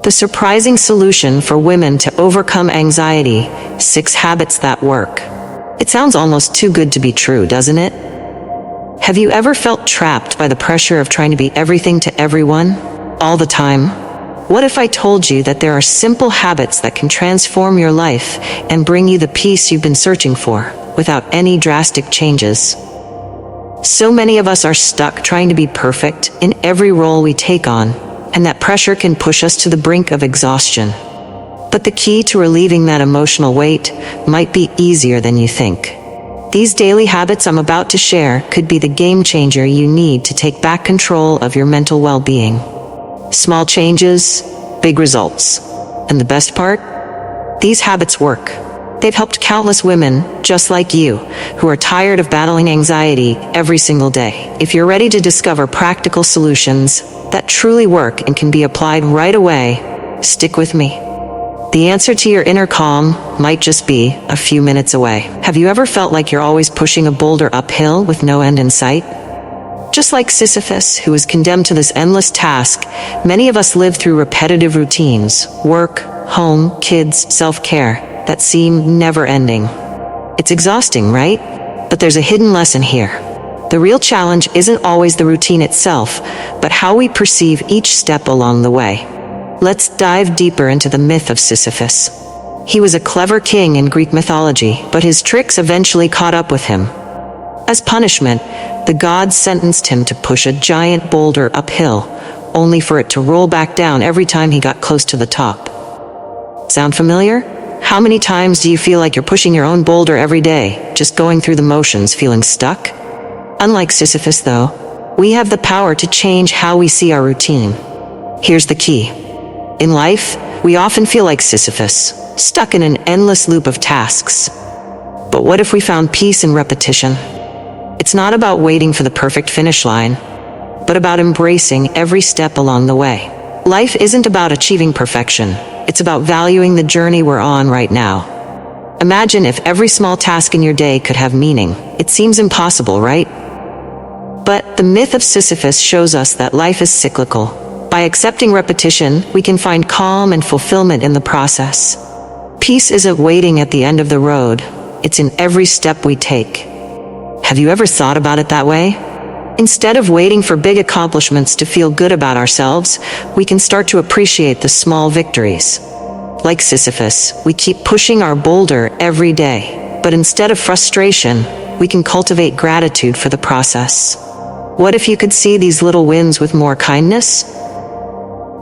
The surprising solution for women to overcome anxiety, 6 habits that work. It sounds almost too good to be true, doesn't it? Have you ever felt trapped by the pressure of trying to be everything to everyone, all the time? What if I told you that there are simple habits that can transform your life and bring you the peace you've been searching for, without any drastic changes? So many of us are stuck trying to be perfect in every role we take on, and that pressure can push us to the brink of exhaustion. But the key to relieving that emotional weight might be easier than you think. These daily habits I'm about to share could be the game changer you need to take back control of your mental well-being. Small changes, big results. And the best part? These habits work. They've helped countless women, just like you, who are tired of battling anxiety every single day. If you're ready to discover practical solutions that truly work and can be applied right away, stick with me. The answer to your inner calm might just be a few minutes away. Have you ever felt like you're always pushing a boulder uphill with no end in sight? Just like Sisyphus, who was condemned to this endless task, many of us live through repetitive routines, work, home, kids, self-care, that seem never-ending. It's exhausting, right? But there's a hidden lesson here. The real challenge isn't always the routine itself, but how we perceive each step along the way. Let's dive deeper into the myth of Sisyphus. He was a clever king in Greek mythology, but his tricks eventually caught up with him. As punishment, the gods sentenced him to push a giant boulder uphill, only for it to roll back down every time he got close to the top. Sound familiar? How many times do you feel like you're pushing your own boulder every day, just going through the motions, feeling stuck? Unlike Sisyphus, though, we have the power to change how we see our routine. Here's the key. In life, we often feel like Sisyphus, stuck in an endless loop of tasks. But what if we found peace in repetition? It's not about waiting for the perfect finish line, but about embracing every step along the way. Life isn't about achieving perfection. It's about valuing the journey we're on right now. Imagine if every small task in your day could have meaning. It seems impossible, right? But the myth of Sisyphus shows us that life is cyclical. By accepting repetition, we can find calm and fulfillment in the process. Peace isn't waiting at the end of the road. It's in every step we take. Have you ever thought about it that way? Instead of waiting for big accomplishments to feel good about ourselves, we can start to appreciate the small victories. Like Sisyphus, we keep pushing our boulder every day, but instead of frustration, we can cultivate gratitude for the process. What if you could see these little wins with more kindness?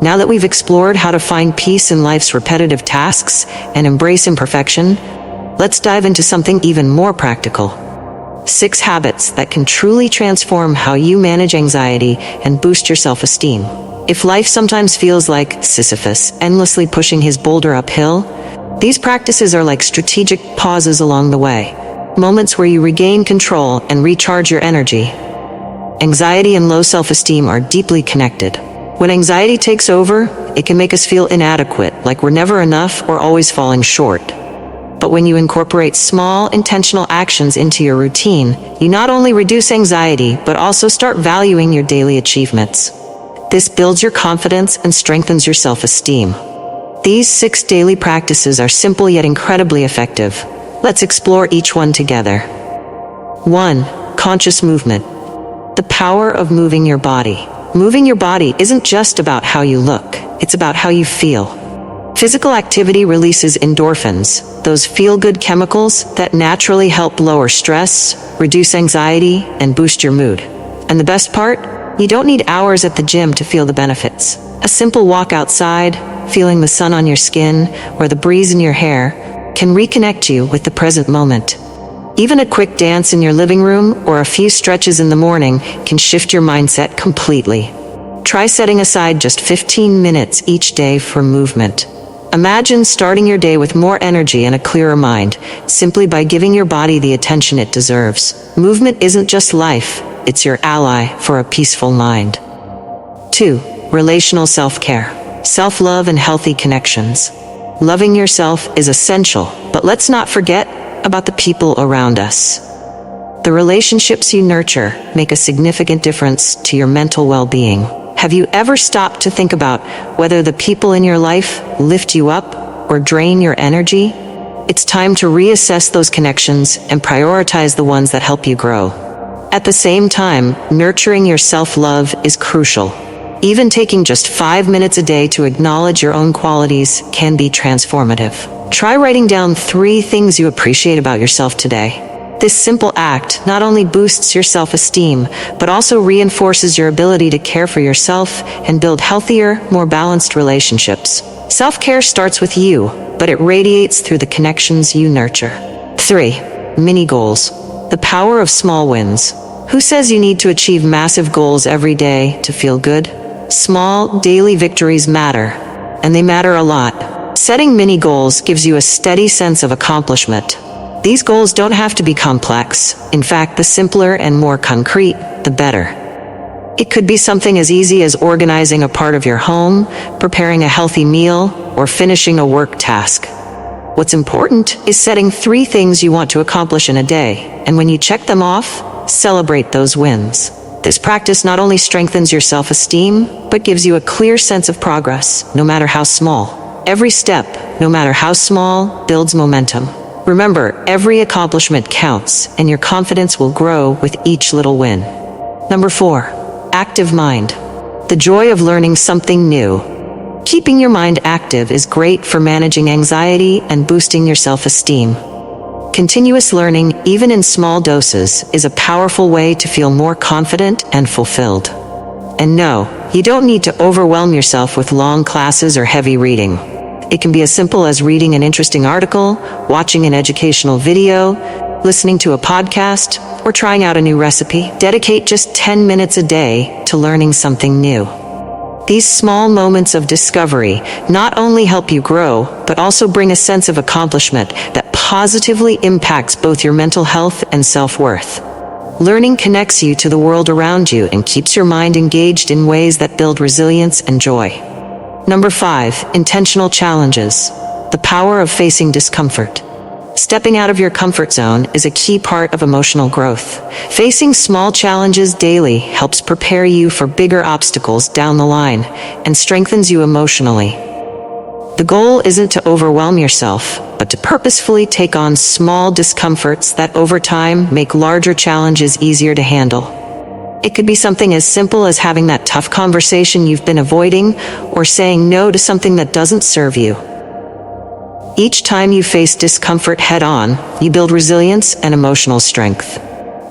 Now that we've explored how to find peace in life's repetitive tasks and embrace imperfection, let's dive into something even more practical. 6 habits that can truly transform how you manage anxiety and boost your self-esteem. If life sometimes feels like Sisyphus, endlessly pushing his boulder uphill, these practices are like strategic pauses along the way, moments where you regain control and recharge your energy. Anxiety and low self-esteem are deeply connected. When anxiety takes over, it can make us feel inadequate, like we're never enough or always falling short. But when you incorporate small, intentional actions into your routine, you not only reduce anxiety, but also start valuing your daily achievements. This builds your confidence and strengthens your self-esteem. These 6 daily practices are simple yet incredibly effective. Let's explore each one together. 1. Conscious movement. The power of moving your body. Moving your body isn't just about how you look, it's about how you feel. Physical activity releases endorphins, those feel-good chemicals that naturally help lower stress, reduce anxiety, and boost your mood. And the best part? You don't need hours at the gym to feel the benefits. A simple walk outside, feeling the sun on your skin, or the breeze in your hair, can reconnect you with the present moment. Even a quick dance in your living room or a few stretches in the morning can shift your mindset completely. Try setting aside just 15 minutes each day for movement. Imagine starting your day with more energy and a clearer mind, simply by giving your body the attention it deserves. Movement isn't just life, it's your ally for a peaceful mind. 2. Relational self-care. Self-love and healthy connections. Loving yourself is essential, but let's not forget about the people around us. The relationships you nurture make a significant difference to your mental well-being. Have you ever stopped to think about whether the people in your life lift you up or drain your energy? It's time to reassess those connections and prioritize the ones that help you grow. At the same time, nurturing your self-love is crucial. Even taking just 5 minutes a day to acknowledge your own qualities can be transformative. Try writing down 3 things you appreciate about yourself today. This simple act not only boosts your self-esteem, but also reinforces your ability to care for yourself and build healthier, more balanced relationships. Self-care starts with you, but it radiates through the connections you nurture. 3. Mini goals. The power of small wins. Who says you need to achieve massive goals every day to feel good? Small, daily victories matter, and they matter a lot. Setting mini goals gives you a steady sense of accomplishment. These goals don't have to be complex. In fact, the simpler and more concrete, the better. It could be something as easy as organizing a part of your home, preparing a healthy meal, or finishing a work task. What's important is setting 3 things you want to accomplish in a day, and when you check them off, celebrate those wins. This practice not only strengthens your self-esteem, but gives you a clear sense of progress, no matter how small. Every step, no matter how small, builds momentum. Remember, every accomplishment counts, and your confidence will grow with each little win. Number 4, active mind. The joy of learning something new. Keeping your mind active is great for managing anxiety and boosting your self-esteem. Continuous learning, even in small doses, is a powerful way to feel more confident and fulfilled. And no, you don't need to overwhelm yourself with long classes or heavy reading. It can be as simple as reading an interesting article, watching an educational video, listening to a podcast, or trying out a new recipe. Dedicate just 10 minutes a day to learning something new. These small moments of discovery not only help you grow, but also bring a sense of accomplishment that positively impacts both your mental health and self-worth. Learning connects you to the world around you and keeps your mind engaged in ways that build resilience and joy. Number 5, intentional challenges. The power of facing discomfort. Stepping out of your comfort zone is a key part of emotional growth. Facing small challenges daily helps prepare you for bigger obstacles down the line and strengthens you emotionally. The goal isn't to overwhelm yourself, but to purposefully take on small discomforts that over time make larger challenges easier to handle. It could be something as simple as having that tough conversation you've been avoiding, or saying no to something that doesn't serve you. Each time you face discomfort head-on, you build resilience and emotional strength.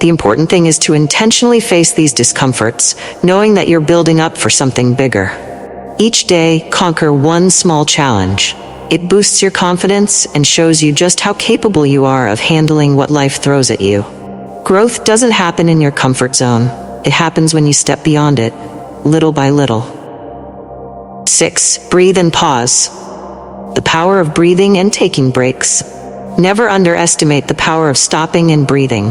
The important thing is to intentionally face these discomforts, knowing that you're building up for something bigger. Each day, conquer one small challenge. It boosts your confidence and shows you just how capable you are of handling what life throws at you. Growth doesn't happen in your comfort zone. It happens when you step beyond it, little by little. 6, breathe and pause. The power of breathing and taking breaks. Never underestimate the power of stopping and breathing.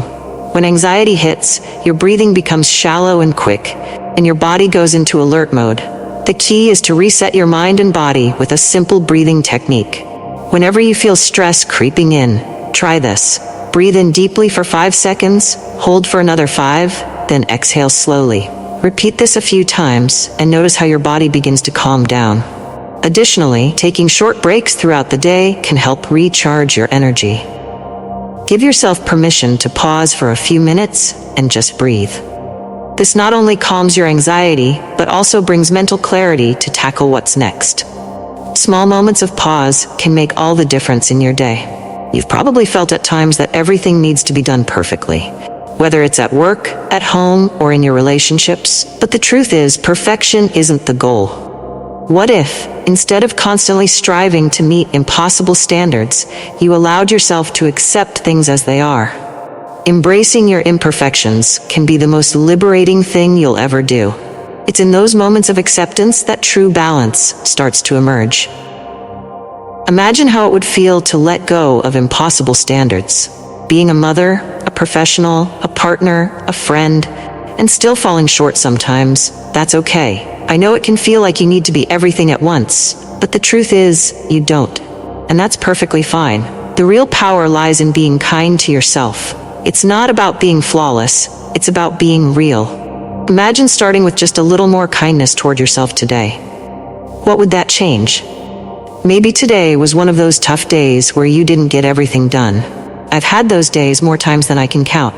When anxiety hits, your breathing becomes shallow and quick, and your body goes into alert mode. The key is to reset your mind and body with a simple breathing technique. Whenever you feel stress creeping in, try this. Breathe in deeply for 5 seconds, hold for another 5, then exhale slowly. Repeat this a few times and notice how your body begins to calm down. Additionally, taking short breaks throughout the day can help recharge your energy. Give yourself permission to pause for a few minutes and just breathe. This not only calms your anxiety, but also brings mental clarity to tackle what's next. Small moments of pause can make all the difference in your day. You've probably felt at times that everything needs to be done perfectly, whether it's at work, at home, or in your relationships. But the truth is, perfection isn't the goal. What if, instead of constantly striving to meet impossible standards, you allowed yourself to accept things as they are? Embracing your imperfections can be the most liberating thing you'll ever do. It's in those moments of acceptance that true balance starts to emerge. Imagine how it would feel to let go of impossible standards. Being a mother, a professional, a partner, a friend, and still falling short sometimes. That's okay. I know it can feel like you need to be everything at once, but the truth is, you don't. And that's perfectly fine. The real power lies in being kind to yourself. It's not about being flawless, it's about being real. Imagine starting with just a little more kindness toward yourself today. What would that change? Maybe today was one of those tough days where you didn't get everything done. I've had those days more times than I can count.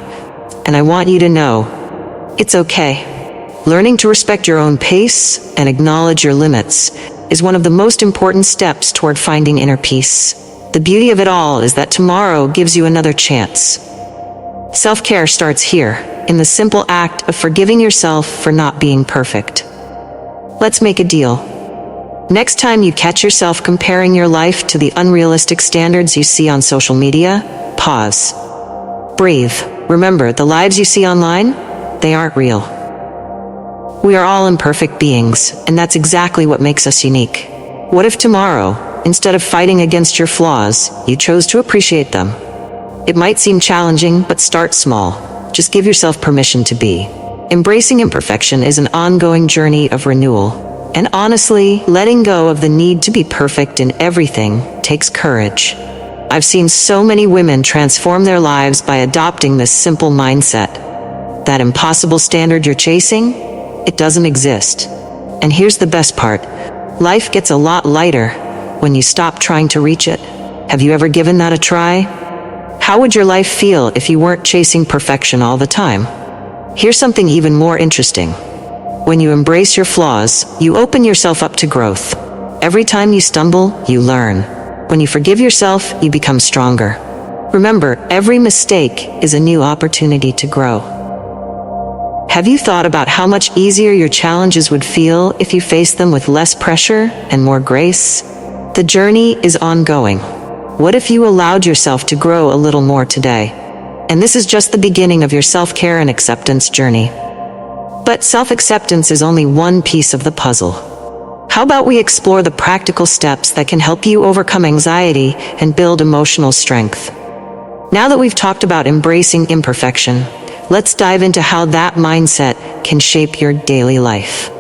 And I want you to know, it's okay. Learning to respect your own pace and acknowledge your limits is one of the most important steps toward finding inner peace. The beauty of it all is that tomorrow gives you another chance. Self-care starts here, in the simple act of forgiving yourself for not being perfect. Let's make a deal. Next time you catch yourself comparing your life to the unrealistic standards you see on social media, pause. Breathe. Remember, the lives you see online, they aren't real. We are all imperfect beings, and that's exactly what makes us unique. What if tomorrow, instead of fighting against your flaws, you chose to appreciate them? It might seem challenging, but start small. Just give yourself permission to be. Embracing imperfection is an ongoing journey of renewal. And honestly, letting go of the need to be perfect in everything takes courage. I've seen so many women transform their lives by adopting this simple mindset. That impossible standard you're chasing, it doesn't exist. And here's the best part. Life gets a lot lighter when you stop trying to reach it. Have you ever given that a try? How would your life feel if you weren't chasing perfection all the time? Here's something even more interesting. When you embrace your flaws, you open yourself up to growth. Every time you stumble, you learn. When you forgive yourself, you become stronger. Remember, every mistake is a new opportunity to grow. Have you thought about how much easier your challenges would feel if you faced them with less pressure and more grace? The journey is ongoing. What if you allowed yourself to grow a little more today? And this is just the beginning of your self-care and acceptance journey. But self-acceptance is only one piece of the puzzle. How about we explore the practical steps that can help you overcome anxiety and build emotional strength? Now that we've talked about embracing imperfection, let's dive into how that mindset can shape your daily life.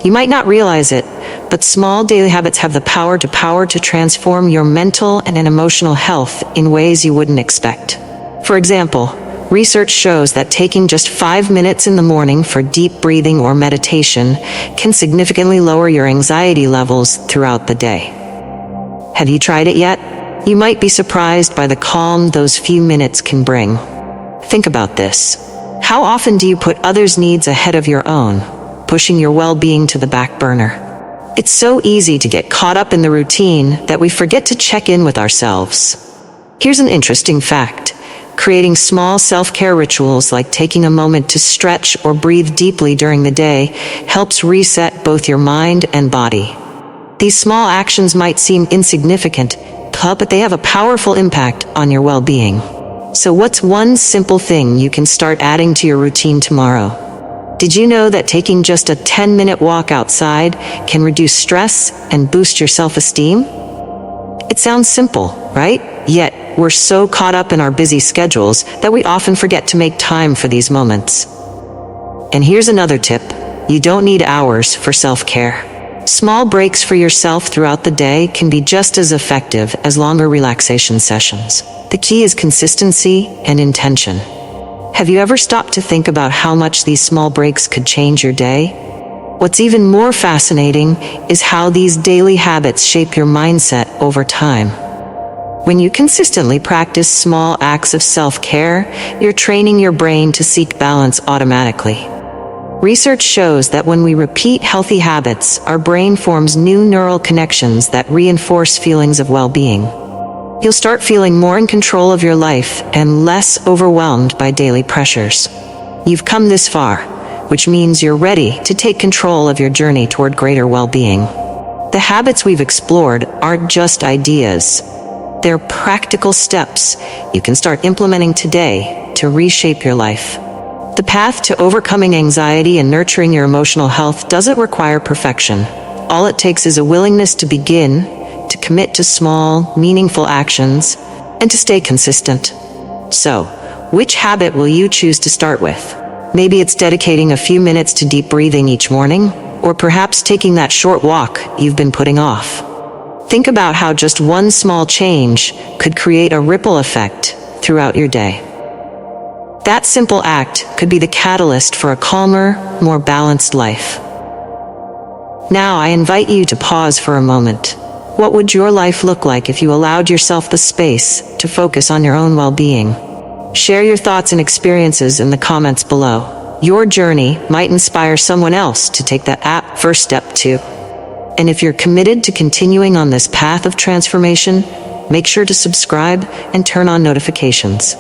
You might not realize it, but small daily habits have the power to transform your mental and emotional health in ways you wouldn't expect. For example, research shows that taking just 5 minutes in the morning for deep breathing or meditation can significantly lower your anxiety levels throughout the day. Have you tried it yet? You might be surprised by the calm those few minutes can bring. Think about this. How often do you put others' needs ahead of your own, pushing your well-being to the back burner? It's so easy to get caught up in the routine that we forget to check in with ourselves. Here's an interesting fact. Creating small self-care rituals like taking a moment to stretch or breathe deeply during the day helps reset both your mind and body. These small actions might seem insignificant, but they have a powerful impact on your well-being. So what's one simple thing you can start adding to your routine tomorrow? Did you know that taking just a 10-minute walk outside can reduce stress and boost your self-esteem? It sounds simple, right? Yet, we're so caught up in our busy schedules that we often forget to make time for these moments. And here's another tip. You don't need hours for self-care. Small breaks for yourself throughout the day can be just as effective as longer relaxation sessions. The key is consistency and intention. Have you ever stopped to think about how much these small breaks could change your day? What's even more fascinating is how these daily habits shape your mindset over time. When you consistently practice small acts of self-care, you're training your brain to seek balance automatically. Research shows that when we repeat healthy habits, our brain forms new neural connections that reinforce feelings of well-being. You'll start feeling more in control of your life and less overwhelmed by daily pressures. You've come this far, which means you're ready to take control of your journey toward greater well-being. The habits we've explored aren't just ideas. They're practical steps you can start implementing today to reshape your life. The path to overcoming anxiety and nurturing your emotional health doesn't require perfection. All it takes is a willingness to begin, to commit to small, meaningful actions, and to stay consistent. So, which habit will you choose to start with? Maybe it's dedicating a few minutes to deep breathing each morning, or perhaps taking that short walk you've been putting off. Think about how just one small change could create a ripple effect throughout your day. That simple act could be the catalyst for a calmer, more balanced life. Now I invite you to pause for a moment. What would your life look like if you allowed yourself the space to focus on your own well-being? Share your thoughts and experiences in the comments below. Your journey might inspire someone else to take that first step too. And if you're committed to continuing on this path of transformation, make sure to subscribe and turn on notifications.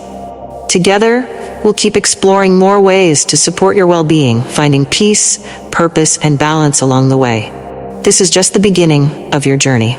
Together, we'll keep exploring more ways to support your well-being, finding peace, purpose, and balance along the way. This is just the beginning of your journey.